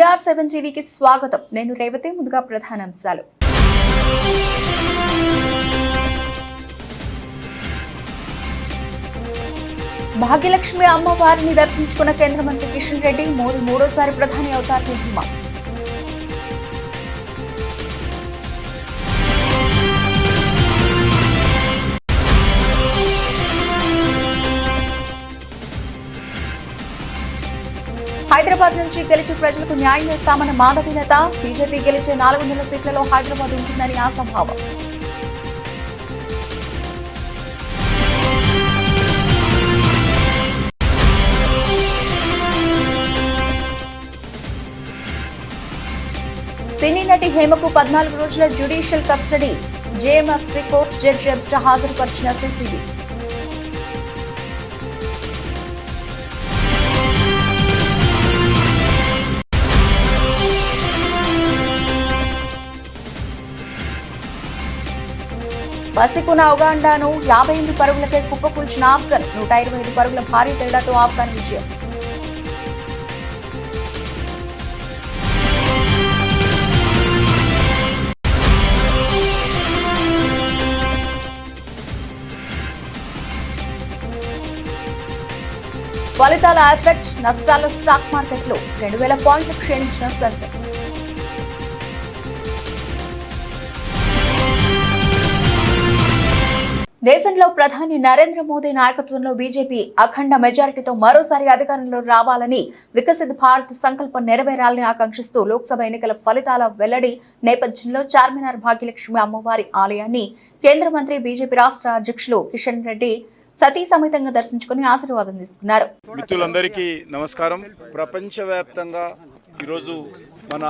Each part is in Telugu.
BR7 టీవీకి స్వాగతం. నేను రేవతి. ముందుగా ప్రధానాంశాలు. భాగ్యలక్ష్మి అమ్మవారిని దర్శించుకున్న కేంద్ర మంత్రి కిషన్ రెడ్డి. మోదీ మూడోసారి ప్రధాని అవుతారని ధీమా. హైదరాబాద్ నుంచి గెలిచి ప్రజలకు న్యాయం చేస్తామన్న మాధవీలత. బీజేపీ గెలిచే 400 సీట్లలో హైదరాబాద్ ఉంటుందని ఆశాభావం. సినీ నటి హేమకు 14 రోజుల judicial custody. JMFC court judge ఎదుట హాజరుపరిచిన సిసిబి. పసికున ఉగాండాను 58 పరుగులకే కుప్పకూల్చిన ఆఫ్ఘన్. 125 పరుగుల భారీ తేడాతో ఆఫ్ఘన్ విజయం. ఫలితాల ఎఫెక్ట్. నష్టాల్లో స్టాక్ మార్కెట్లు. 2000 పాయింట్లు క్షీణించిన సెన్సెక్స్. దేశంలో ప్రధాని నరేంద్ర మోదీ నాయకత్వంలో బీజేపీ అఖండ మెజారిటీతో మరోసారి అధికారంలో రావాలని, వికసిత్ భారత్ సంకల్పం నెరవేరాలని ఆకాంక్షిస్తూ లోక్సభ ఎన్నికల ఫలితాల వెల్లడి నేపథ్యంలో చార్మినార్ భాగ్యలక్ష్మి అమ్మవారి ఆలయాన్ని కేంద్ర మంత్రి బీజేపీ రాష్ట్ర అధ్యక్షులు కిషన్ రెడ్డి సతీ సమేతంగా దర్శించుకుని ఆశీర్వాదం తీసుకున్నారు. మిత్రులందరికీ నమస్కారం. ప్రపంచవ్యాప్తంగా ఈరోజు మన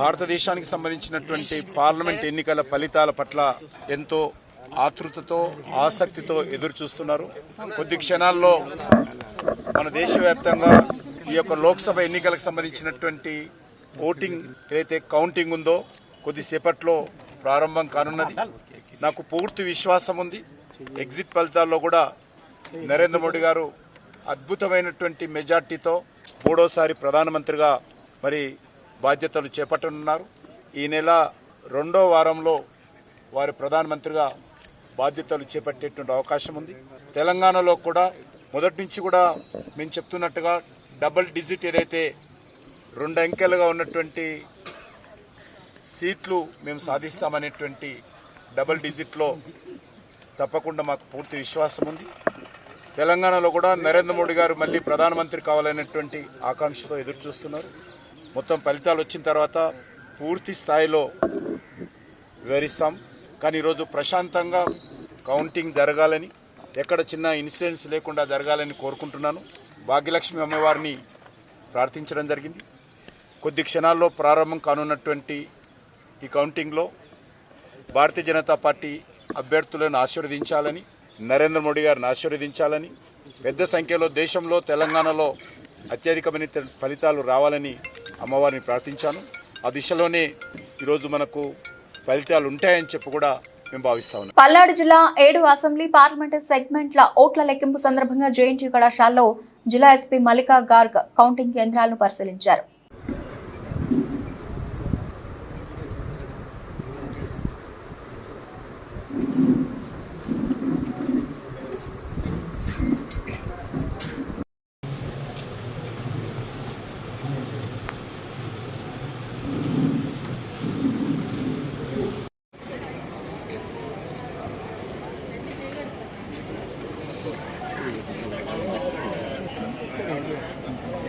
భారతదేశానికి సంబంధించినటువంటి పార్లమెంట్ ఎన్నికల ఫలితాల పట్ల ఎంతో ఆతృతతో ఆసక్తితో ఎదురు చూస్తున్నారు. కొద్ది క్షణాల్లో మన దేశవ్యాప్తంగా ఈ యొక్క లోక్సభ ఎన్నికలకు సంబంధించినటువంటి ఓటింగ్ ఏదైతే కౌంటింగ్ ఉందో కొద్దిసేపట్లో ప్రారంభం కానున్నది. నాకు పూర్తి విశ్వాసం ఉంది. ఎగ్జిట్ ఫలితాల్లో కూడా నరేంద్ర మోడీ గారు అద్భుతమైనటువంటి మెజార్టీతో మూడోసారి ప్రధానమంత్రిగా మరి బాధ్యతలు చేపట్టనున్నారు. ఈ నెల 2వ వారంలో వారి ప్రధానమంత్రిగా బాధ్యతలు చేపట్టేటువంటి అవకాశం ఉంది. తెలంగాణలో కూడా మొదటి నుంచి కూడా మేము చెప్తున్నట్టుగా డబుల్ డిజిట్ ఏదైతే 2 అంకెలుగా ఉన్నటువంటి సీట్లు మేము సాధిస్తామనేటువంటి డబుల్ డిజిట్లో తప్పకుండా మాకు పూర్తి విశ్వాసం ఉంది. తెలంగాణలో కూడా నరేంద్ర మోడీ గారు మళ్ళీ ప్రధానమంత్రి కావాలనేటువంటి ఆకాంక్షతో ఎదురు చూస్తున్నారు. మొత్తం ఫలితాలు వచ్చిన తర్వాత పూర్తి స్థాయిలో వివరిస్తాం. కానీ ఈరోజు ప్రశాంతంగా కౌంటింగ్ జరగాలని, ఎక్కడ చిన్న ఇన్సిడెంట్స్ లేకుండా జరగాలని కోరుకుంటున్నాను. భాగ్యలక్ష్మి అమ్మవారిని ప్రార్థించడం జరిగింది. కొద్ది క్షణాల్లో ప్రారంభం కానున్నటువంటి ఈ కౌంటింగ్లో భారతీయ జనతా పార్టీ అభ్యర్థులను ఆశీర్వదించాలని, నరేంద్ర మోడీ గారిని ఆశీర్వదించాలని, పెద్ద సంఖ్యలో దేశంలో తెలంగాణలో అత్యధికమైన ఫలితాలు రావాలని అమ్మవారిని ప్రార్థించాను. ఆ దిశలోనే ఈరోజు మనకు ఫలితాలు ఉంటాయని చెప్పి కూడా మేము భావిస్తా ఉన్నాం. పల్నాడు జిల్లా 7 అసెంబ్లీ పార్లమెంటు సెగ్మెంట్ల ఓట్ల లెక్కింపు సందర్భంగా జేఎన్టీ కళాశాలలో జిల్లా ఎస్పీ మల్లికా గార్గ్ కౌంటింగ్ కేంద్రాలను పరిశీలించారు.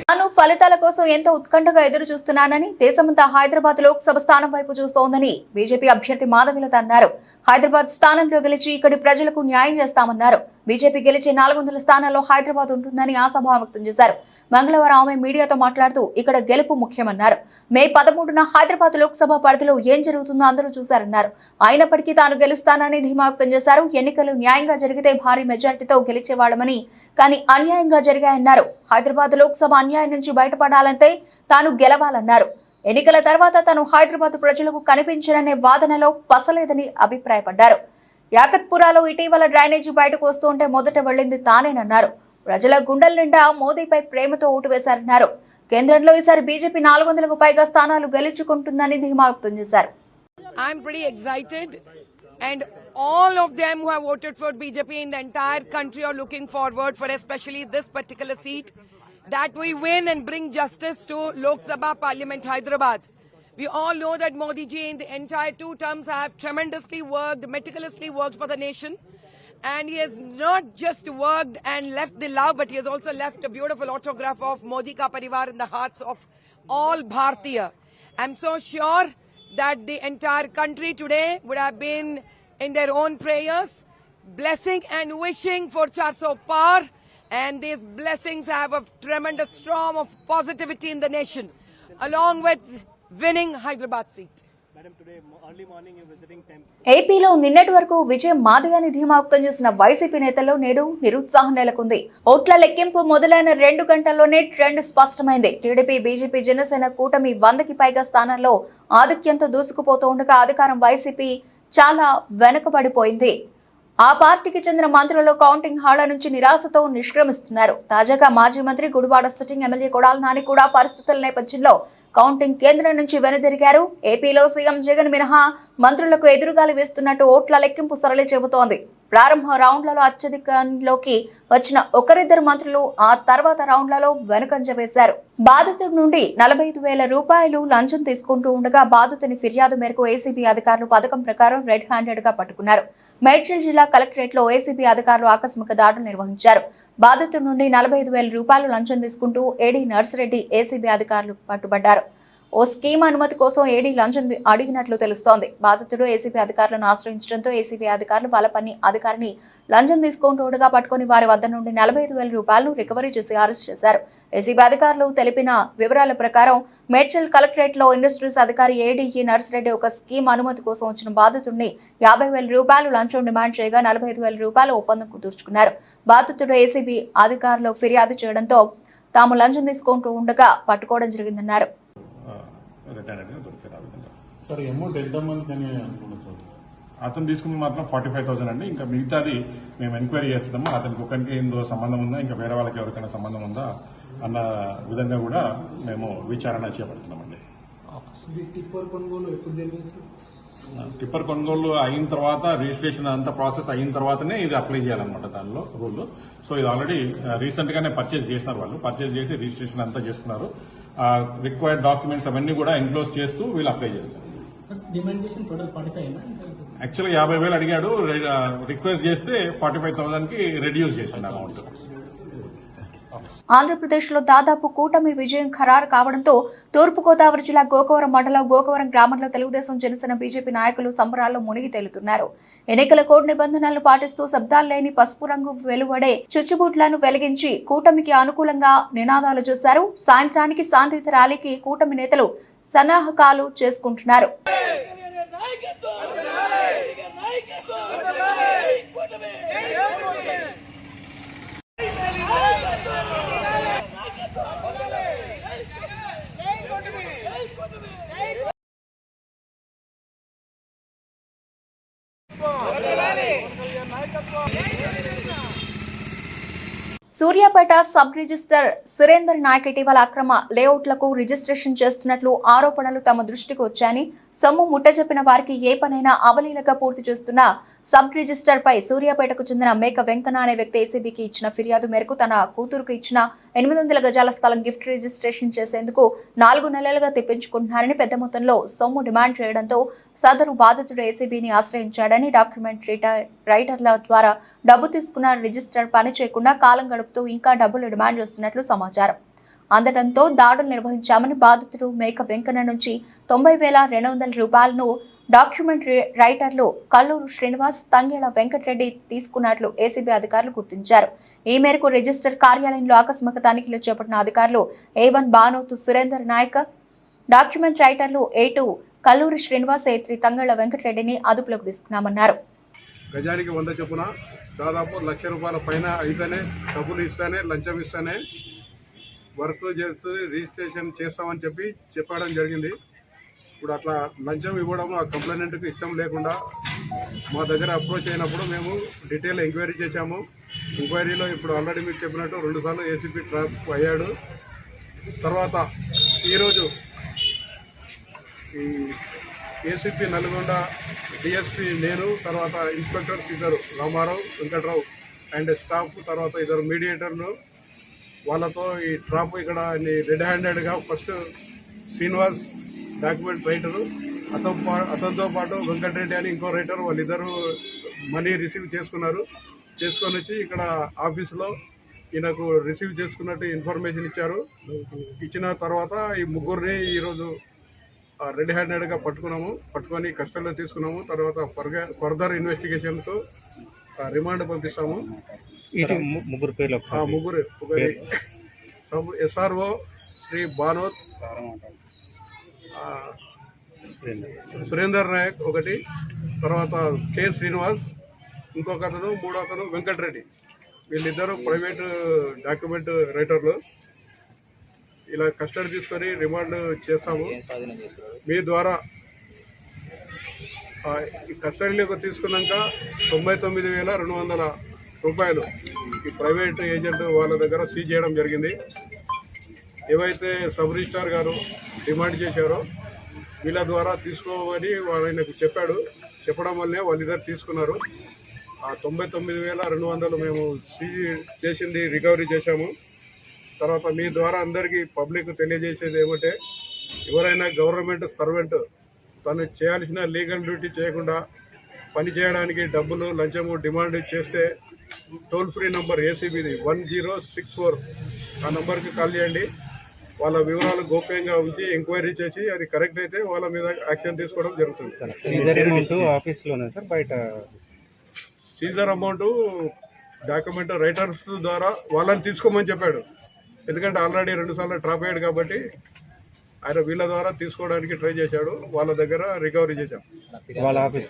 తాను ఫలితాల కోసం ఎంతో ఉత్కంఠగా ఎదురు చూస్తున్నానని, దేశమంతా హైదరాబాద్ లోక్సభ స్థానం వైపు చూస్తోందని బీజేపీ అభ్యర్థి మాధవీలత అన్నారు. హైదరాబాద్ స్థానంలో గెలిచి ఇక్కడి ప్రజలకు న్యాయం చేస్తామన్నారు. బీజేపీ గెలిచే 400 స్థానాల్లో హైదరాబాద్ ఉంటుందని ఆశాభావం వ్యక్తం చేశారు. మంగళవారం ఆమె మీడియాతో మాట్లాడుతూ ఇక్కడ గెలుపు ముఖ్యమన్నారు. మే 13న హైదరాబాద్ లోక్సభ పరిధిలో ఏం జరుగుతుందో అందరూ చూశారన్నారు. అయినప్పటికీ తాను గెలుస్తానని ధీమా వ్యక్తం చేశారు. ఎన్నికలు న్యాయంగా జరిగితే భారీ మెజార్టీతో గెలిచేవాళ్లమని, కానీ అన్యాయంగా జరిగాయన్నారు. హైదరాబాద్ లోక్సభ అన్యాయం నుంచి బయటపడాలంటే తాను గెలవాలన్నారు. ఎన్నికల తర్వాత తాను హైదరాబాద్ ప్రజలకు కనిపించననే వాదనలో పసలేదని అభిప్రాయపడ్డారు. యాకత్పురాలో ఇటీవల డ్రైనేజీ బయటకు వస్తుంటే మొదట వెళ్లింది తానేనన్నారు. ప్రజల గుండెల నిండా మోదీపై ప్రేమతో ఓటు వేశారన్నారు. కేంద్రంలో ఈసారి బీజేపీ 400కు పైగా స్థానాలు గెలుచుకుంటుందని ధీమా వ్యక్తం చేశారు. I'm pretty excited, and all of them who have voted for BJP in the entire country are looking forward for especially this particular seat, that we win and bring justice to Lok Sabha Parliament Hyderabad. We all know that Modi ji in the entire 2 terms have tremendously worked, meticulously worked for the nation. And he has not just worked and left the love, but he has also left a beautiful autograph of Modi Ka Parivar in the hearts of all Bharatiya. I'm so sure that the entire country today would have been in their own prayers, blessing and wishing for 400 par. And these blessings have a tremendous storm of positivity in the nation, along with winning Hyderabad seat. ఏపీలో నిన్నటి వరకు విజయం మాదిగాని ధీమా వ్యక్తం చేసిన వైసీపీ నేతల్లో నేడు నిరుత్సాహం నెలకొంది. ఓట్ల లెక్కింపు మొదలైన 2 గంటల్లోనే ట్రెండ్ స్పష్టమైంది. టీడీపీ, బీజేపీ, జనసేన కూటమి 100కి పైగా స్థానాల్లో ఆధిక్యంతో దూసుకుపోతూ ఉండగా అధికారం వైసీపీ చాలా వెనుకబడిపోయింది. ఆ పార్టీకి చెందిన మంత్రులు కౌంటింగ్ హాళ్ల నుంచి నిరాశతో నిష్క్రమిస్తున్నారు. తాజాగా మాజీ మంత్రి గుడివాడ సిట్టింగ్ ఎమ్మెల్యే కొడాలి నాని కూడా పరిస్థితుల నేపథ్యంలో కౌంటింగ్ కేంద్రం నుంచి వెనుదిరిగారు. ఏపీలో సీఎం జగన్ మినహా మంత్రులకు ఎదురుగాలి వేస్తున్నట్టు ఓట్ల లెక్కింపు సరళి చెబుతోంది. ప్రారంభ రౌండ్లలో అత్యధికంలోకి వచ్చిన ఒకరిద్దరు మంత్రులు ఆ తర్వాత రౌండ్లలో వెనుకంజ వేశారు. బాధితుడి నుండి 45,000 రూపాయలు లంచం తీసుకుంటూ ఉండగా బాధితుని ఫిర్యాదు మేరకు ఏసీబీ అధికారులు పథకం ప్రకారం రెడ్ హ్యాండెడ్ గా పట్టుకున్నారు. మేడ్చల్ జిల్లా కలెక్టరేట్ లో ఏసీబీ అధికారులు ఆకస్మిక దాడులు నిర్వహించారు. బాధితుడి నుండి 45,000 రూపాయలు లంచం తీసుకుంటూ ఏడీ నర్సిరెడ్డి ఏసీబీ అధికారులు పట్టుబడ్డారు. ఓ స్కీమ్ అనుమతి కోసం ఏడీ లంచం అడిగినట్లు తెలుస్తోంది. బాధితుడు ఏసీబీ అధికారులను ఆశ్రయించడంతో ఏసీబీ అధికారులు వాళ్ళపని అధికారిని లంచం తీసుకుంటూగా పట్టుకుని వారి వద్ద నుండి 45,000 రూపాయలు రికవరీ చేసి అరెస్ట్ చేశారు. ఏసీబీ అధికారులు తెలిపిన వివరాల ప్రకారం మేడ్చల్ కలెక్టరేట్ లో ఇండస్ట్రీస్ అధికారి ఏడీఈ నర్సిరెడ్డి ఒక స్కీమ్ అనుమతి కోసం వచ్చిన బాధితుడిని 50,000 రూపాయలు లంచం డిమాండ్ చేయగా 45,000 రూపాయలు ఒప్పందం కుదుర్చుకున్నారు. బాధితుడు ఏసీబీ అధికారులు ఫిర్యాదు చేయడంతో తాము లంచం తీసుకుంటూ ఉండగా పట్టుకోవడం జరిగిందన్నారు. సార్ అమౌంట్ ఎంతమంది అని అనుకున్నారు? అతను తీసుకుంది మాత్రం 45,000 అండి. ఇంకా మిగతాది మేము ఎంక్వైరీ చేస్తాము. అతనికి ఒకరికి ఇందులో సంబంధం ఉందా, ఇంకా వేరే వాళ్ళకి ఎవరికైనా సంబంధం ఉందా అన్న విధంగా కూడా మేము విచారణ చేపడుతున్నామండి. టిప్పర్ కొనుగోలు ఎప్పుడు జరిగింది? టిప్పర్ కొనుగోలు అయిన తర్వాత రిజిస్ట్రేషన్ అంతా ప్రాసెస్ అయిన తర్వాతనే ఇది అప్లై చేయాలన్నమాట దానిలో రూల్. సో ఇది ఆల్రెడీ రీసెంట్ గానే పర్చేజ్ చేసినారు. వాళ్ళు పర్చేజ్ చేసి రిజిస్ట్రేషన్ అంతా చేసుకున్నారు. రిక్వైర్డ్ డాక్యుమెంట్స్ అవన్నీ కూడా ఎన్క్లోజ్ చేస్తూ వీళ్ళు అప్లై చేస్తారు. యాక్చువల్గా 50,000 అడిగాడు. రిక్వెస్ట్ చేస్తే 45,000 కి రెడ్యూస్ చేసిండు అమౌంట్. ఆంధ్రప్రదేశ్ లో దాదాపు కూటమి విజయం ఖరారు కావడంతో తూర్పుగోదావరి జిల్లా గోకవరం మండలం గోకవరం గ్రామంలో తెలుగుదేశం, జనసేన, బీజేపీ నాయకులు సంబరాల్లో మునిగి తేలుతున్నారు. ఎన్నికల కోడ్ నిబంధనలు పాటిస్తూ శబ్దాలు లేని పసుపు రంగు వెలువడే చుచ్చుబుట్లను వెలిగించి కూటమికి అనుకూలంగా నినాదాలు చేశారు. సాయంత్రానికి శాంతియుత ర్యాలీకి కూటమి నేతలు సన్నాహకాలు చేసుకుంటున్నారు. సూర్యాపేట సబ్ రిజిస్టర్ సురేందర్ నాయక్ ఇటీవల అక్రమ లేఅవుట్లకు రిజిస్ట్రేషన్ చేస్తున్నట్లు ఆరోపణలు తమ దృష్టికి వచ్చాయని, సొమ్ము ముట్టజెప్పిన వారికి ఏ పనైనా అవలీలగా పూర్తి చేస్తున్న సబ్ రిజిస్టర్ పై సూర్యాపేటకు చెందిన మేక వెంకన్న అనే వ్యక్తి ఏసీబీకి ఇచ్చిన ఫిర్యాదు మేరకు తన కూతురుకు ఇచ్చిన 800 గజాల స్థలం గిఫ్ట్ రిజిస్ట్రేషన్ చేసేందుకు 4 నెలలుగా తెప్పించుకుంటున్నారని, పెద్ద మొత్తంలో సొమ్ము డిమాండ్ చేయడంతో సదరు బాధితుడు ఏసీబీని ఆశ్రయించాడని, డాక్యుమెంట్ రైటర్ల ద్వారా డబ్బు తీసుకున్న రిజిస్టర్ పని చేయకుండా కాలం గడుపుతూ ఇంకా డబ్బులు డిమాండ్ చేస్తున్నట్లు సమాచారం అందడంతో దాడులు నిర్వహించామని, బాధితుడు మేక వెంకన్న నుంచి 90,200 రూపాయలను డాక్యుమెంట్ రైటర్లు కల్లూరు శ్రీనివాస్, తంగేళ్ల వెంకటరెడ్డి తీసుకున్నట్లు ఏసీబీ అధికారులు గుర్తించారు. ఈ మేరకు రిజిస్టర్ కార్యాలయంలో ఆకస్మిక తనిఖీలు చేపట్టిన అధికారులు A1 బానోతు సురేందర్ నాయక్, డాక్యుమెంట్ రైటర్లు A2 కల్లూరు శ్రీనివాస్, A3 తంగేళ్ల వెంకటరెడ్డిని అదుపులోకి తీసుకున్నామన్నారు. గజానికి 100 చొప్పున దాదాపు ₹1,00,000 పైన అయితేనే డబ్బులు ఇస్తేనే లంచం ఇస్తేనే వర్క్ చేస్తూ రిజిస్ట్రేషన్ చేస్తామని చెప్పడం జరిగింది. ఇప్పుడు అట్లా లంచం ఇవ్వడం ఆ కంప్లైంట్కి ఇష్టం లేకుండా మా దగ్గర అప్రోచ్ అయినప్పుడు మేము డీటెయిల్ ఎంక్వైరీ చేశాము. ఎంక్వైరీలో ఇప్పుడు ఆల్రెడీ మీకు చెప్పినట్టు 2 సార్లు ఏసీపీ ట్రాప్ అయ్యాడు. తర్వాత ఈరోజు ఈ ఏసీపీ నల్గొండ డిఎస్పీ నేను, తర్వాత ఇన్స్పెక్టర్స్ ఇద్దరు రామారావు వెంకట్రావు అండ్ స్టాఫ్, తర్వాత ఇద్దరు మీడియేటర్లు వాళ్ళతో ఈ ట్రాప్ ఇక్కడ రెడ్ హ్యాండెడ్గా ఫస్ట్ శ్రీనివాస్ డాక్యుమెంట్ రైటరు, అతనితో పాటు వెంకటరెడ్డి అని ఇంకో రైటర్, వాళ్ళిద్దరూ మనీ రిసీవ్ చేసుకొని వచ్చి ఇక్కడ ఆఫీసులో ఈయనకు రిసీవ్ చేసుకున్నట్టు ఇన్ఫర్మేషన్ ఇచ్చారు. ఇచ్చిన తర్వాత ఈ ముగ్గురిని ఈరోజు రెడ్ హ్యాండెడ్గా పట్టుకొని కస్టడీలో తీసుకున్నాము. తర్వాత ఫర్దర్ ఇన్వెస్టిగేషన్తో రిమాండ్ పంపిస్తాము. ముగ్గురు పేర్లు ఒకరి ఎస్ఆర్ఓ శ్రీ బానోత్ సురేందర్ నాయక్ ఒకటి, తర్వాత కె శ్రీనివాస్ ఇంకొక అతను, మూడో అతను వెంకటరెడ్డి. వీళ్ళిద్దరూ ప్రైవేట్ డాక్యుమెంట్ రైటర్లు. ఇలా కస్టడీ తీసుకొని రిమాండ్ చేస్తాము. మీ ద్వారా ఈ కస్టడీలోకి తీసుకున్నాక 99,200 రూపాయలు ఈ ప్రైవేట్ ఏజెంట్ వాళ్ళ దగ్గర సీజ్ చేయడం జరిగింది. ఏవైతే సబ్ రిజిస్ట్రార్ గారు డిమాండ్ చేశారో వీళ్ళ ద్వారా తీసుకోమని ఆయనకు చెప్పడం వల్లే వాళ్ళిద్దరు తీసుకున్నారు. ఆ 99,200 మేము సీజ్ చేసింది రికవరీ చేశాము. తర్వాత మీ ద్వారా అందరికీ పబ్లిక్ తెలియజేసేది ఏమంటే, ఎవరైనా గవర్నమెంట్ సర్వెంట్ తను చేయాల్సిన లీగల్ డ్యూటీ చేయకుండా పని చేయడానికి డబ్బులు లంచము డిమాండ్ చేస్తే టోల్ ఫ్రీ నంబర్ ఏసీబీది 1064 ఆ నంబర్కి కాల్ చేయండి. వాళ్ళ వివరాలు గోప్యంగా ఉంచి ఎంక్వైరీ చేసి అది కరెక్ట్ అయితే వాళ్ళ మీద యాక్షన్ తీసుకోవడం జరుగుతుంది. సీజర్ అమౌంట్ డాక్యుమెంట్ రైటర్స్ ద్వారా వాళ్ళని తీసుకోమని చెప్పాడు. ఎందుకంటే ఆల్రెడీ 2 సార్లు డ్రాప్ అయ్యాడు కాబట్టి ఆయన వీళ్ళ ద్వారా తీసుకోవడానికి ట్రై చేశాడు. వాళ్ళ దగ్గర రికవరీ చేశాం. వాళ్ళ ఆఫీస్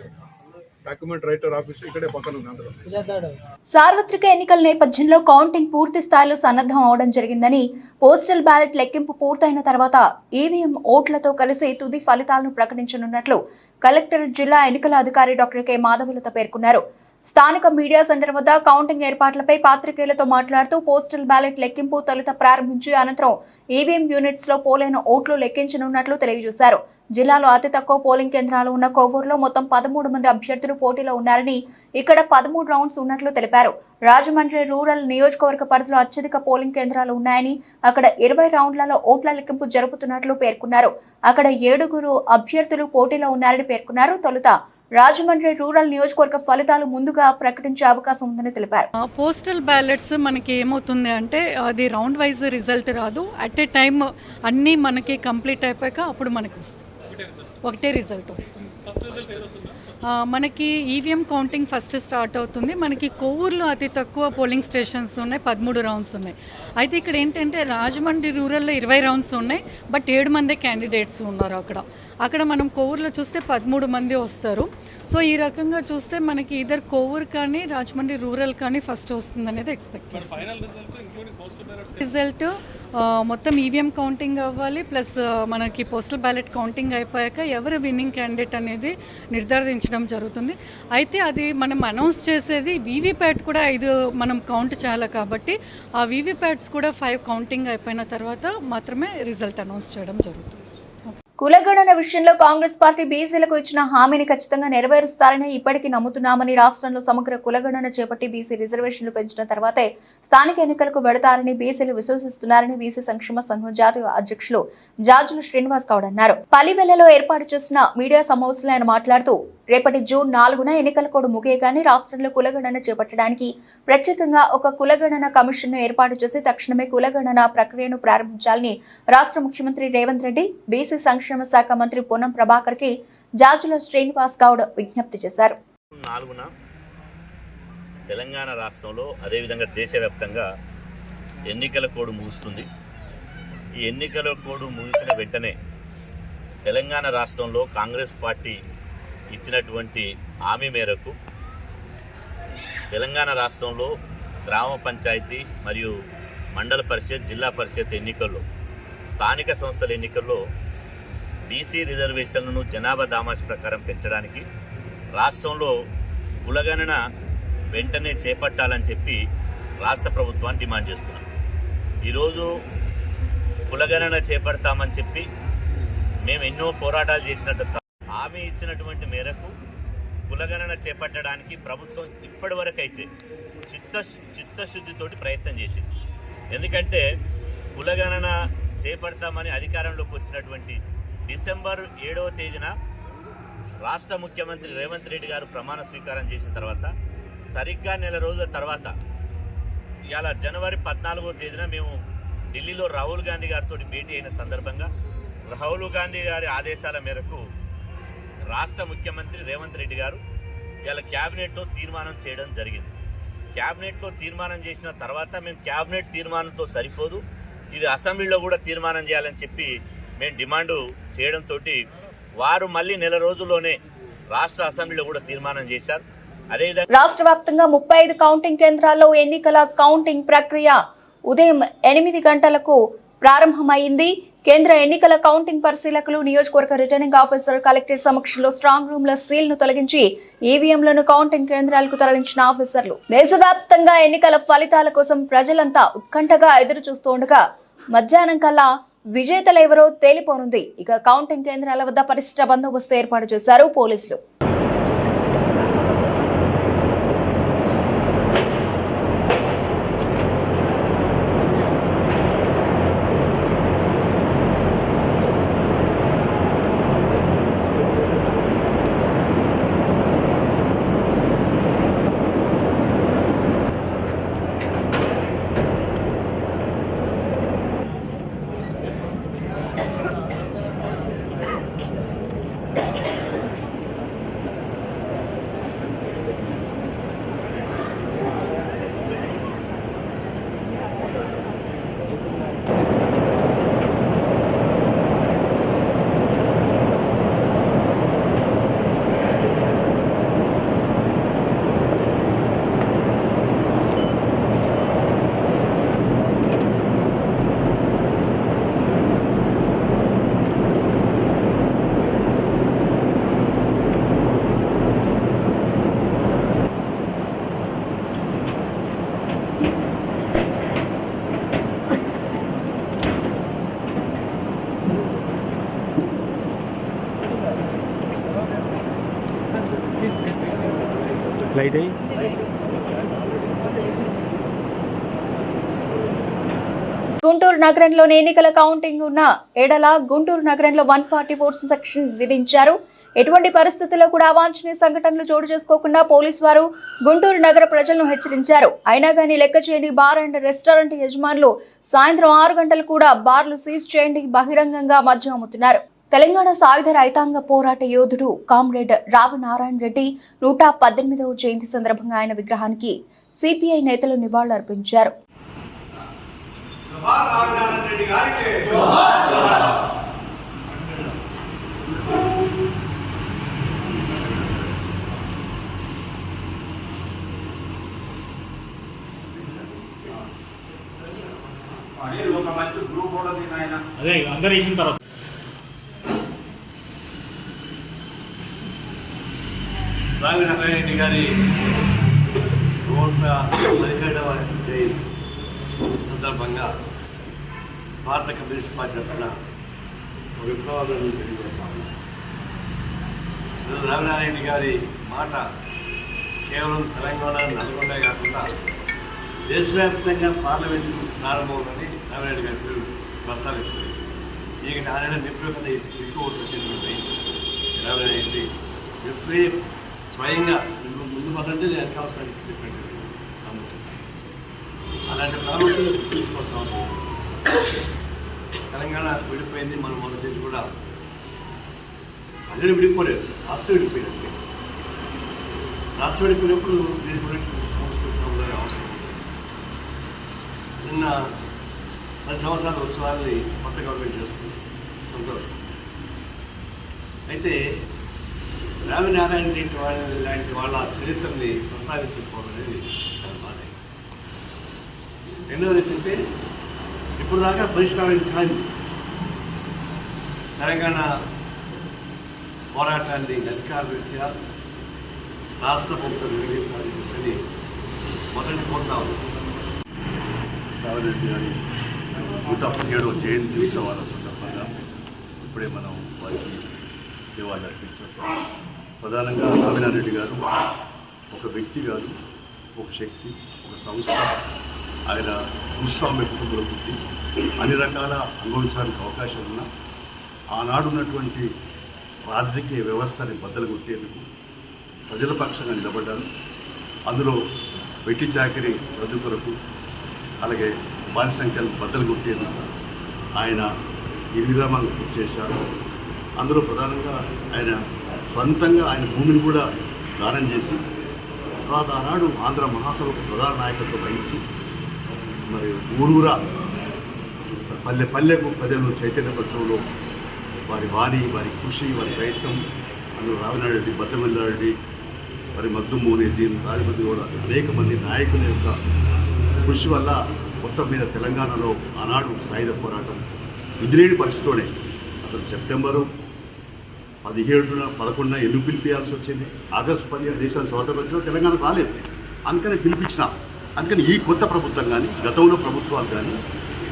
డాక్యుమెంట్ రైటర్ ఆఫీస్ ఇక్కడే పక్కన ఉంది. అందులో సార్వత్రిక ఎన్నికల నేపథ్యంలో కౌంటింగ్ పూర్తి స్థాయిలో సన్నద్ధం అవడం జరిగిందని, పోస్టల్ బ్యాలెట్ లెక్కింపు పూర్తయిన తర్వాత ఈవీఎం ఓట్లతో కలిసి తుది ఫలితాలను ప్రకటించనున్నట్లు కలెక్టర్, జిల్లా ఎన్నికల అధికారి డాక్టర్ కె మాధవలత పేర్కొన్నారు. స్థానిక మీడియా సెంటర్ వద్ద కౌంటింగ్ ఏర్పాట్లపై పాత్రికేయులతో మాట్లాడుతూ పోస్టల్ బ్యాలెట్ లెక్కింపు తొలుత ప్రారంభించి అనంతరం ఈవీఎం యూనిట్స్ లో పోలైన ఓట్లు లెక్కించనున్నట్లు తెలియజేశారు. జిల్లాలో అతి తక్కువ పోలింగ్ కేంద్రాలు ఉన్న కొవ్వూరులో మొత్తం 13 మంది అభ్యర్థులు పోటీలో ఉన్నారని, ఇక్కడ 13 రౌండ్స్ ఉన్నట్లు తెలిపారు. రాజమండ్రి రూరల్ నియోజకవర్గ పరిధిలో అత్యధిక పోలింగ్ కేంద్రాలు ఉన్నాయని, అక్కడ 20 రౌండ్లలో ఓట్ల లెక్కింపు జరుపుతున్నట్లు పేర్కొన్నారు. అక్కడ 7 అభ్యర్థులు పోటీలో ఉన్నారని పేర్కొన్నారు. తొలుత రాజమండ్రి రూరల్ నియోజకవర్గ ఫలితాలు ముందుగా ప్రకటించే అవకాశం ఉందని తెలిపారు. పోస్టల్ బ్యాలెట్స్ మనకి ఏమవుతుంది అంటే అది రౌండ్ వైజ్ రిజల్ట్ రాదు. అట్ ఏ టైం అన్నీ మనకి కంప్లీట్ అయిపోయాక అప్పుడు మనకు వస్తుంది, ఒకటే రిజల్ట్ వస్తుంది. మనకి ఈవీఎం కౌంటింగ్ ఫస్ట్ స్టార్ట్ అవుతుంది. మనకి కొవ్వూరులో అతి తక్కువ పోలింగ్ స్టేషన్స్ ఉన్నాయి, 13 రౌండ్స్ ఉన్నాయి. అయితే ఇక్కడ ఏంటంటే రాజమండ్రి రూరల్లో 20 రౌండ్స్ ఉన్నాయి, బట్ 7 మంది క్యాండిడేట్స్ ఉన్నారు అక్కడ మనం కొవ్వూరులో చూస్తే 13 మంది వస్తారు. సో ఈ రకంగా చూస్తే మనకి ఇద్దరు కొవ్వూరు కానీ రాజమండ్రి రూరల్ కానీ ఫస్ట్ వస్తుంది అనేది ఎక్స్పెక్ట్ చేస్తాం. రిజల్ట్ మొత్తం ఈవీఎం కౌంటింగ్ అవ్వాలి, ప్లస్ మనకి పోస్టల్ బ్యాలెట్ కౌంటింగ్ అయిపోయాక ఎవరు విన్నింగ్ క్యాండిడేట్ అనేది నిర్ధారించడం జరుగుతుంది. అయితే అది మనం అనౌన్స్ చేసేది వీవీప్యాట్ కూడా 5 మనం కౌంట్ చేయాలి కాబట్టి ఆ వీవీప్యాట్స్ కూడా 5 కౌంటింగ్ అయిపోయిన తర్వాత మాత్రమే రిజల్ట్ అనౌన్స్ చేయడం జరుగుతుంది. కులగణన విషయంలో కాంగ్రెస్ పార్టీ బీసీలకు ఇచ్చిన హామీని ఖచ్చితంగా నెరవేరుస్తారని ఇప్పటికీ నమ్ముతున్నామని, రాష్ట్రంలో సమగ్ర కులగణన చేపట్టి బీసీ రిజర్వేషన్లు పెంచిన తర్వాతే స్థానిక ఎన్నికలకు వెళతారని బీసీలు విశ్వసిస్తున్నారని బీసీ సంక్షేమ సంఘం జాతీయ అధ్యక్షులు జాజుల శ్రీనివాస్ గౌడ్ అన్నారు. పల్లివెల్లలో ఏర్పాటు చేసిన మీడియా సమావేశంలో ఆయన మాట్లాడుతూ, రేపటి జూన్ 4న ఎన్నికల కోడ్ ముగియగానే రాష్ట్రంలో కులగణన చేపట్టడానికి ప్రత్యేకంగా ఒక కులగణన కమిషన్ను ఏర్పాటు చేసి తక్షణమే కులగణన ప్రక్రియను ప్రారంభించాలని రాష్ట్ర ముఖ్యమంత్రి రేవంత్ రెడ్డి, బీసీ సంక్షేమ శాఖ మంత్రి పొన్నం ప్రభాకర్ కి జాజుల శ్రీనివాస్ గౌడ్ విజ్ఞప్తి చేశారు. 4న తెలంగాణ రాష్ట్రంలో అదేవిధంగా దేశవ్యాప్తంగా ఎన్నికల కోడ్ ముగుస్తుంది. ఈ ఎన్నికల కోడ్ ముగిసిన వెంటనే తెలంగాణ రాష్ట్రంలో కాంగ్రెస్ పార్టీ ఇచ్చినటువంటి హామీ మేరకు తెలంగాణ రాష్ట్రంలో గ్రామ పంచాయతీ మరియు మండల పరిషత్, జిల్లా పరిషత్ ఎన్నికల్లో, స్థానిక సంస్థల ఎన్నికల్లో బీసీ రిజర్వేషన్లను జనాభా దామాష ప్రకారం పెంచడానికి రాష్ట్రంలో కులగణన వెంటనే చేపట్టాలని చెప్పి రాష్ట్ర ప్రభుత్వాన్ని డిమాండ్ చేస్తున్నారు. ఈరోజు కులగణన చేపడతామని చెప్పి మేము ఎన్నో పోరాటాలు చేసినట్టు హామీ ఇచ్చినటువంటి మేరకు కులగణన చేపట్టడానికి ప్రభుత్వం ఇప్పటి వరకు అయితే చిత్తశుద్ధితోటి ప్రయత్నం చేసింది. ఎందుకంటే కులగణన చేపడతామని అధికారంలోకి వచ్చినటువంటి డిసెంబర్ 7వ తేదీన రాష్ట్ర ముఖ్యమంత్రి రేవంత్ రెడ్డి గారు ప్రమాణ స్వీకారం చేసిన తర్వాత సరిగ్గా నెల రోజుల తర్వాత ఇవాళ జనవరి 14వ తేదీన మేము ఢిల్లీలో రాహుల్ గాంధీ గారితో భేటీ అయిన సందర్భంగా రాహుల్ గాంధీ గారి ఆదేశాల మేరకు రాష్ట్ర ముఖ్యమంత్రి రేవంత్ రెడ్డి గారు ఇవాళ క్యాబినెట్లో తీర్మానం చేయడం జరిగింది. క్యాబినెట్లో తీర్మానం చేసిన తర్వాత మేము క్యాబినెట్ తీర్మానంతో సరిపోదు, ఇది అసెంబ్లీలో కూడా తీర్మానం చేయాలని చెప్పి మేము డిమాండ్ చేయడంతో వారు మళ్ళీ నెల రోజుల్లోనే రాష్ట్ర అసెంబ్లీలో కూడా తీర్మానం చేశారు. అదేవిధంగా రాష్ట్ర వ్యాప్తంగా 35 కౌంటింగ్ కేంద్రాల్లో ఎన్నికల కౌంటింగ్ ప్రక్రియ ఉదయం 8 గంటలకు ప్రారంభమైంది. కేంద్ర ఎన్నికల కౌంటింగ్ పరిశీలకులు నియోజకవర్గ రిటర్నింగ్ ఆఫీసర్ కలెక్టర్ సమక్షంలో స్ట్రాంగ్ రూమ్ల సీల్ ను తొలగించి ఈవీఎంలను కౌంటింగ్ కేంద్రాలకు తరలించిన ఆఫీసర్లు. దేశవ్యాప్తంగా ఎన్నికల ఫలితాల కోసం ప్రజలంతా ఉత్కంఠగా ఎదురు చూస్తుండగా మధ్యాహ్నం కల్లా విజేతలెవరో తేలిపోనుంది. ఇక కౌంటింగ్ కేంద్రాల వద్ద పరిశిష్ట బందోబస్తు ఏర్పాటు చేశారు పోలీసులు. లైట్ అయ్యి గుంటూరు నగరంలోని ఎన్నికల కౌంటింగ్ ఉన్న ఎడల గుంటూరు నగరంలో 144 సెక్షన్ విధించారు. ఎటువంటి పరిస్థితుల్లో కూడా అవాంఛనీయ సంఘటనలు చోటు చేసుకోకుండా పోలీసు వారు గుంటూరు నగర ప్రజలను హెచ్చరించారు. అయినా కానీ లెక్క చేయని బార్ అండ్ రెస్టారెంట్ యజమానులు సాయంత్రం 6 గంటలు కూడా బార్లు సీజ్ చేయండి, బహిరంగంగా మద్యం అమ్ముతున్నారు. తెలంగాణ సాయుధ రైతాంగ పోరాట యోధుడు కామ్రేడ్ రావి నారాయణ రెడ్డి 118వ జయంతి సందర్భంగా ఆయన విగ్రహానికి సిపిఐ నేతలు నివాళులు అర్పించారు. అదే అందరు వేసిన తర్వాత రావి నారాయణ రెడ్డి గారి 117వ జయంతి సందర్భంగా భారత కమ్యూనిస్ట్ పార్టీ తరఫున విప్లవాలను తెలియజేస్తాము. రావి నారాయణ రెడ్డి గారి మాట కేవలం తెలంగాణ నల్గొండ కాకుండా దేశవ్యాప్తంగా పార్లమెంటు ప్రారంభమని రావి నారాయణ గారి పేరు ప్రస్తావిస్తుంది. ఈ నారాయణ నిపుణుల కన్నా ఎక్కువ వచ్చినటువంటి రావి నారాయణ రెడ్డి ఎప్పుడే స్వయంగా ముందు మొదలంటే నేను అవసరానికి చెప్పండి నమ్ముతున్నాను. అలాంటి ప్రాముఖ్యత గుర్తుంచుకోవాల్సిన అవసరం. తెలంగాణ విడిపోయింది, మనం మొదటి నుంచి కూడా అందరూ విడిపోలేదు, రాష్ట్రం విడిపోయినట్టు. రాష్ట్రం విడిపోయినప్పుడు దీని గురించి సంస్కృతి అవసరం. నిన్న 10 సంవత్సరాల ఉత్సవాన్ని కొత్త గవర్నమెంట్ చేస్తుంది, సంతోషం. అయితే రావి నారాయణ రెడ్డి లాంటి వాళ్ళ చరిత్రని ప్రస్తావించకపోవడం అనేది చాలా బాధ. రెండవది ఏంటంటే ఇప్పుడు దాకా పరిష్కారం కానీ తెలంగాణ పోరాటాన్ని అధికార రీత్యా రాష్ట్ర ప్రభుత్వం నిర్వహించాలని మొదటి కోరుతా ఉంది. రావి రెడ్డి గారి 117వ జయంతి ఉత్సవాల సందర్భంగా ఇప్పుడే మనం వారికి నివాళులు అర్పించాం. ప్రధానంగా రామినారాయణ రెడ్డి గారు ఒక వ్యక్తి కాదు, ఒక శక్తి, ఒక సంస్థ. ఆయన భూస్వామ్య కుటుంబంలో పుట్టి అన్ని రకాల అనుభవించడానికి అవకాశం ఉన్న ఆనాడు ఉన్నటువంటి రాజకీయ వ్యవస్థని బద్దలు కొట్టేందుకు ప్రజల పక్షంగా నిలబడ్డారు. అందులో వెట్టి చాకరీ రద్దు కొరకు, అలాగే బాలి సంఖ్యలను బద్దలు కొట్టేందుకు ఆయన నిర్విరామాలను పూర్తి చేశారు. అందులో ప్రధానంగా ఆయన సొంతంగా ఆయన భూమిని కూడా దానం చేసి తర్వాత ఆనాడు ఆంధ్ర మహాసభకు ప్రధాన నాయకత్వం వహించి మరి ఊరూరా పల్లె పల్లెకు ప్రజలను చైతన్యపరచడంలో వారి వాణి, వారి కృషి, వారి ప్రయత్నం, అందులో రామినారాయణ రెడ్డి, బద్దమెల్లారెడ్డి, మరి మగ్దుమోని, దీని రాజమండ్రి కూడా అనేక మంది నాయకుల యొక్క కృషి వల్ల మొత్తం మీద తెలంగాణలో ఆనాడు సాయుధ పోరాటం ఎదురేని పరిస్థితిలోనే అసలు సెప్టెంబరు 17న 11న ఎందుకు పిలిపించాల్సి వచ్చింది? ఆగస్టు 15 దేశాలు స్వాతంత్రం వచ్చినా తెలంగాణ రాలేదు. అందుకని పిలిపించిన. అందుకని ఈ కొత్త ప్రభుత్వం కానీ గతంలో ప్రభుత్వాలు కానీ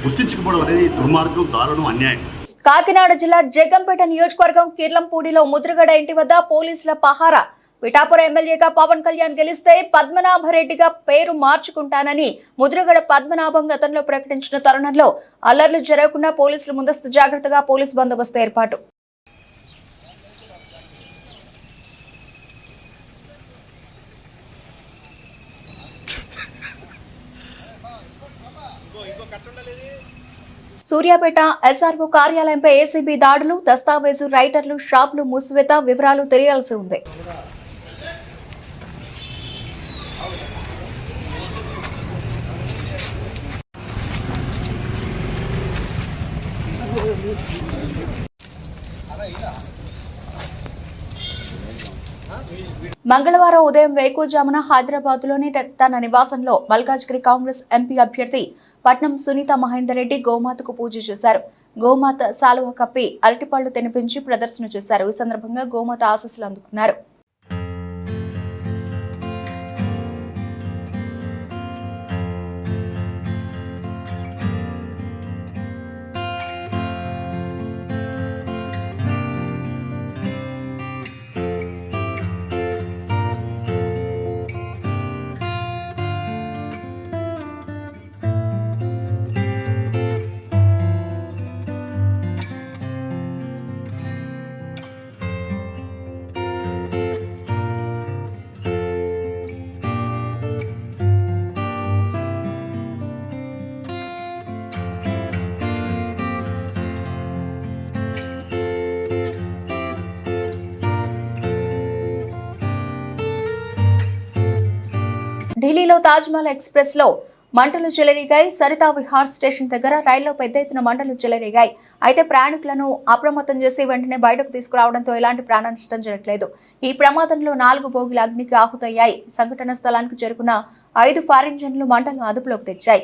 గుర్తించకపోవడం అనేది దుర్మార్గం, దారుణం, అన్యాయం. కాకినాడ జిల్లా జగ్గంపేట నియోజకవర్గం కిర్లంపూడిలో ముద్రగడ ఇంటి వద్ద పోలీసుల పహారా. పిఠాపురం ఎమ్మెల్యేగా పవన్ కళ్యాణ్ గెలిస్తే పద్మనాభరెడ్డిగా పేరు మార్చుకుంటానని ముద్రగడ పద్మనాభం గతంలో ప్రకటించిన తరుణంలో అల్లర్లు జరగకుండా పోలీసులు ముందస్తు జాగ్రత్తగా పోలీసు బందోబస్తు ఏర్పాటు. సూర్యాపేట ఎస్ఆర్ఓ కార్యాలయంపై ఏసీబీ దాడులు, దస్తావేజు రైటర్లు, షాపులు మూసివేత వివరాలు తెలియాల్సి ఉంది. మంగళవారం ఉదయం వేకువజామున హైదరాబాద్ లోని తన నివాసంలో మల్కాజ్గిరి కాంగ్రెస్ ఎంపీ అభ్యర్థి పట్నం సునీత మహేందర్ రెడ్డి గోమాతకు పూజ చేశారు. గోమాత శాలువా కప్పి అరటిపళ్లు తినిపించి ప్రదర్శన చేశారు. ఈ సందర్భంగా గోమాత ఆశీస్సులు అందుకున్నారు. ఢిల్లీలో తాజ్మహల్ ఎక్స్ప్రెస్ లో మంటలు చెలరేగాయి. సరితా విహార్ స్టేషన్ దగ్గర రైల్లో పెద్ద ఎత్తున మంటలు చెలరేగాయి. అయితే ప్రయాణికులను అప్రమత్తం చేసి వెంటనే బయటకు తీసుకురావడంతో ఎలాంటి ప్రాణ నష్టం జరగలేదు. ఈ ప్రమాదంలో 4 బోగీలు అగ్నికి ఆహుతయ్యాయి. సంఘటన స్థలానికి చేరుకున్న 5 ఫైర్ ఇంజన్లు మంటలను అదుపులోకి తెచ్చాయి.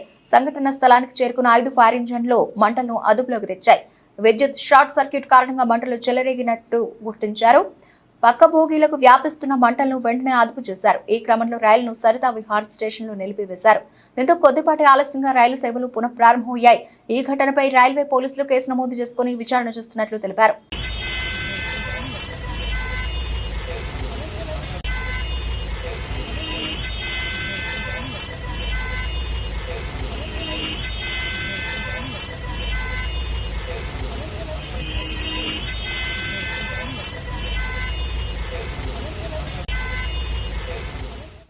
అదుపులోకి తెచ్చాయి. విద్యుత్ షార్ట్ సర్క్యూట్ కారణంగా మంటలు చెలరేగినట్టు గుర్తించారు. పక్క బోగీలకు వ్యాపిస్తున్న మంటలను వెంటనే అదుపు చేశారు. ఈ క్రమంలో రైలును సరితా విహార్ స్టేషన్లో నిలిపివేశారు. దీంతో కొద్దిపాటి ఆలస్యంగా రైలు సేవలు పునఃప్రారంభమయ్యాయి. ఈ ఘటనపై రైల్వే పోలీసులు కేసు నమోదు చేసుకుని విచారణ చేస్తున్నట్లు తెలిపారు.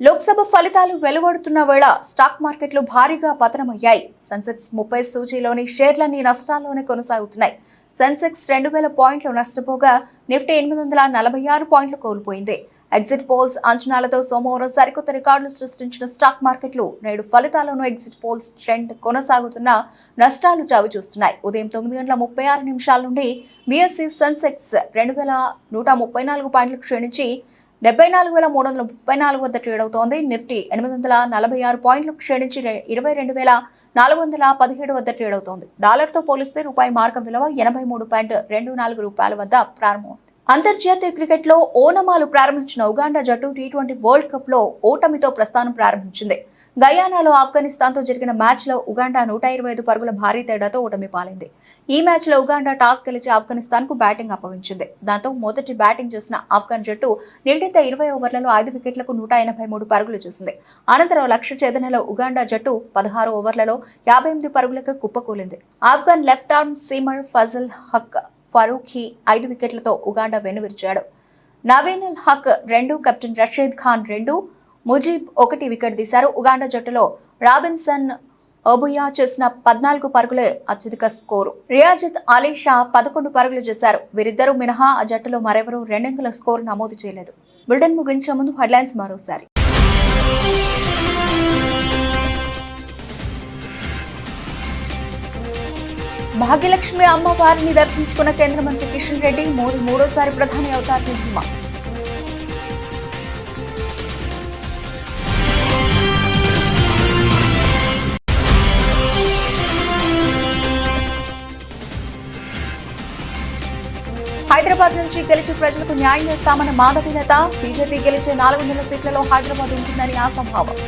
లోక్సభ ఫలితాలు వెలువడుతున్న వేళ స్టాక్ మార్కెట్లు భారీగా పతనమయ్యాయి. సెన్సెక్స్ 30 సూచీలోని షేర్లన్నీ నష్టాల్లోనే కొనసాగుతున్నాయి. సెన్సెక్స్ 2000 పాయింట్లు నష్టపోగా నిఫ్టీ 846 పాయింట్లు కోల్పోయింది. ఎగ్జిట్ పోల్స్ అంచనాలతో సోమవారం సరికొత్త రికార్డులు సృష్టించిన స్టాక్ మార్కెట్లు నేడు ఫలితాలను ఎగ్జిట్ పోల్స్ ట్రెండ్ కొనసాగుతున్న నష్టాలు చవిచూస్తున్నాయి. ఉదయం 9:36 నుండి బీఎస్ఈ సెన్సెక్స్ 2134 పాయింట్లు క్షీణించి 74,334 వద్ద ట్రేడ్ అవుతోంది. నిఫ్టీ 846 పాయింట్లు క్షీణించి 22,417 వద్ద ట్రేడ్ అవుతోంది. డాలర్తో పోలిస్తే రూపాయి మార్క విలువ 83.24 రూపాయల వద్ద ప్రారంభమైంది. అంతర్జాతీయ క్రికెట్లో ఓనమాలు ప్రారంభించిన ఉగాండా జట్టు టీ20 వరల్డ్ కప్ లో ఓటమితో ప్రస్థానం ప్రారంభించింది. గయానాలో ఆఫ్ఘనిస్తాన్తో జరిగిన మ్యాచ్లో ఉగాండా 125 పరుగుల భారీ తేడాతో ఓటమి పాలైంది. ఈ మ్యాచ్లో ఉగాండా టాస్ గెలిచి ఆఫ్ఘనిస్తాన్కు బ్యాటింగ్ అప్పగించింది. దాంతో మొదటి బ్యాటింగ్ చేసిన ఆఫ్ఘన్ జట్టు నిర్ణీత 20 ఓవర్లలో 5 వికెట్లకు 183 పరుగులు చేసింది. అనంతరం లక్ష్య ఛేదనలో ఉగాండా జట్టు 16 ఓవర్లలో 58 పరుగులకు కుప్పకూలింది. Afghan left arm seamer Fazal Haq Farooqi 5 వికెట్లతో ఉగాండా వెన్నువిరిచాడు. నవీన్ ఉల్ హక్ 2, కెప్టెన్ రషీద్ ఖాన్ 2, ముజీబ్ 1 వికెట్ తీశారు. ఉగాండా జట్టులో రాబిన్సన్ ఓబుయా చేసిన 14 పరుగులే అత్యధిక స్కోరు. రియాజిత్ అలీ షా 11 పరుగులు చేశారు. వీరిద్దరూ మినహా ఆ జట్టులో మరెవరూ 2 అంకెల స్కోరు నమోదు చేయలేదు. బులెటిన్ ముగించే ముందు హెడ్లైన్స్ మరోసారి. భాగ్యలక్ష్మి అమ్మవారిని దర్శించుకున్న కేంద్ర మంత్రి కిషన్ రెడ్డి. మోదీ మూడోసారి ప్రధాని అవుతారని ధీమా. హైదరాబాద్ నుంచి గెలిచి ప్రజలకు న్యాయం చేస్తామన్న మాధవీలత. బీజేపీ గెలిచే 400 సీట్లలో హైదరాబాద్ ఉంటుందని ఆశాభావం.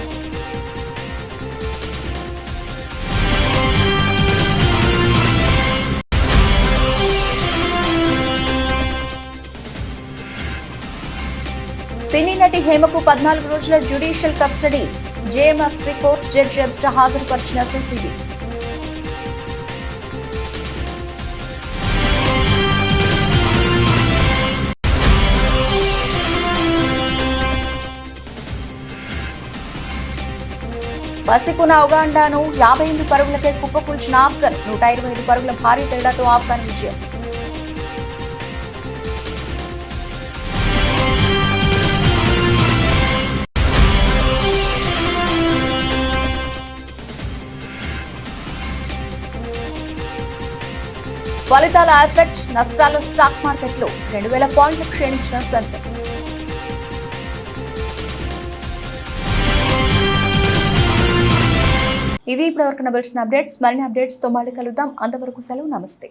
సినీ నటి హేమకు 14 రోజుల judicial custody. JMFC court judge ఎదుట హాజరుపరిచిన సిసిబి. పసికున ఉగాండాను 58 పరుగులకే కుప్పకూల్చిన ఆఫ్ఘన్. 125 పరుగుల భారీ తేడాతో ఆఫ్ఘన్ విజయం. ఫలితాల ఎఫెక్ట్. నష్టాల్లో స్టాక్ మార్కెట్లు. 2000 పాయింట్లు క్షీణించిన సెన్సెక్స్. ఇవి ఇప్పటివరకు నవల్సిన అప్డేట్స్. మరిన్ని అప్డేట్స్ తో మళ్ళీ కలుద్దాం. అంతవరకు సెలవు. నమస్తే.